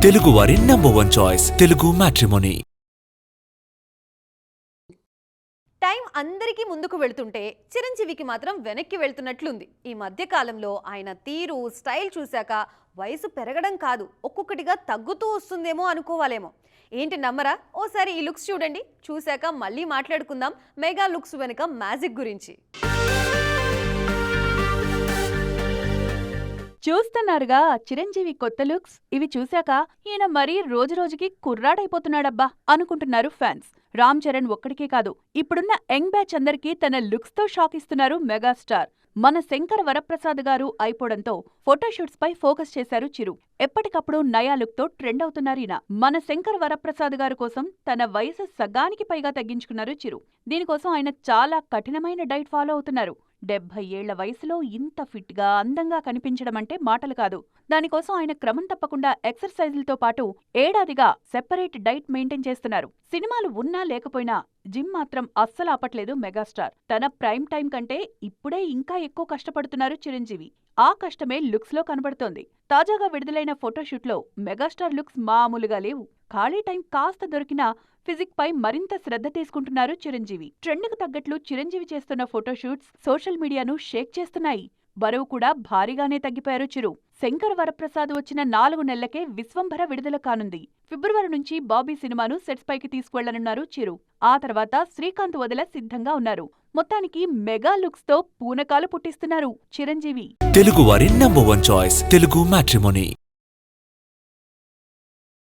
తెలుగువారి #1 choice Telugu matrimony. Time అందరికీ ముందుకు వెళ్తుంటే చిరంజీవికి మాత్రం వెనక్కి వెళ్తున్నట్లుంది. ఈ మధ్య కాలంలో ఆయన తీరు, స్టైల్ చూశాక వయసు పెరగడం కాదు, ఒక్కొక్కటిగా తగ్గుతూ వస్తుందేమో అనుకోవాలేమో. ఏంటి నమ్మరా? ఓసారి ఈ లుక్స్ చూడండి. చూశాక మళ్ళీ మాట్లాడుకుందాం మెగా లుక్స్ వెనుక మ్యాజిక్ గురించి. చూస్తున్నారుగా చిరంజీవి కొత్త లుక్స్. ఇవి చూశాక ఈయన మరీ రోజురోజుకి కుర్రాడైపోతున్నాడబ్బా అనుకుంటున్నారు ఫ్యాన్స్. రామ్ చరణ్ ఒక్కడికే కాదు, ఇప్పుడున్న యంగ్ బ్యాచ్ అందరికీ తన లుక్స్ తో షాక్ ఇస్తున్నారు మెగాస్టార్. మన శంకర్ వరప్రసాద్ గారు అయిపోవడంతో ఫోటోషూట్స్ పై ఫోకస్ చేశారు చిరు. ఎప్పటికప్పుడు నయా లుక్ తో ట్రెండ్ అవుతున్నారీన. మన శంకర్ వరప్రసాద్ గారు కోసం తన వయసు సగానికి పైగా తగ్గించుకున్నారు చిరు. దీనికోసం ఆయన చాలా కఠినమైన డైట్ ఫాలో అవుతున్నారు. 70 ఏళ్ల వయసులో ఇంత ఫిట్ గా, అందంగా కనిపించడం అంటే మాటలు కాదు. దానికోసం ఆయన క్రమం తప్పకుండా ఎక్సర్సైజులతో పాటు ఏడాదిగా సెపరేట్ డైట్ మెయింటైన్ చేస్తున్నారు. సినిమాలు ఉన్నా లేకపోయినా జిమ్ మాత్రం అస్సలు ఆపట్లేదు మెగాస్టార్. తన ప్రైమ్ టైం కంటే ఇప్పుడే ఇంకా ఎక్కువ కష్టపడుతున్నారు చిరంజీవి. ఆ కష్టమే లుక్స్ లో కనబడుతోంది. తాజాగా విడుదలైన ఫోటోషూట్ లో మెగాస్టార్ లుక్స్ మామూలుగా లేవు. ఖాళీ టైం కాస్త దొరికినా ఫిజిక్ పై మరింత శ్రద్ధ తీసుకుంటున్నారు చిరంజీవి. ట్రెండ్ కు తగ్గట్లు చిరంజీవి చేస్తున్న ఫోటోషూట్స్ సోషల్ మీడియాను షేక్ చేస్తున్నాయి. బరువు కూడా భారీగానే తగ్గిపోయారు చిరు. శంకర్ వరప్రసాద్ వచ్చిన 4 నెలలకే విశ్వంభర విడుదల కానుంది. ఫిబ్రవరి నుంచి బాబీ సినిమాను సెట్స్ పైకి తీసుకువెళ్లనున్నారు చిరు. ఆ తర్వాత శ్రీకాంత్ వదిల సిద్ధంగా ఉన్నారు. మొత్తానికి మెగా లుక్స్ తో పూనకాలు పుట్టిస్తున్నారు చిరంజీవి. తెలుగువారి #1 చాయిస్ తెలుగు మ్యాట్రిమోనీ.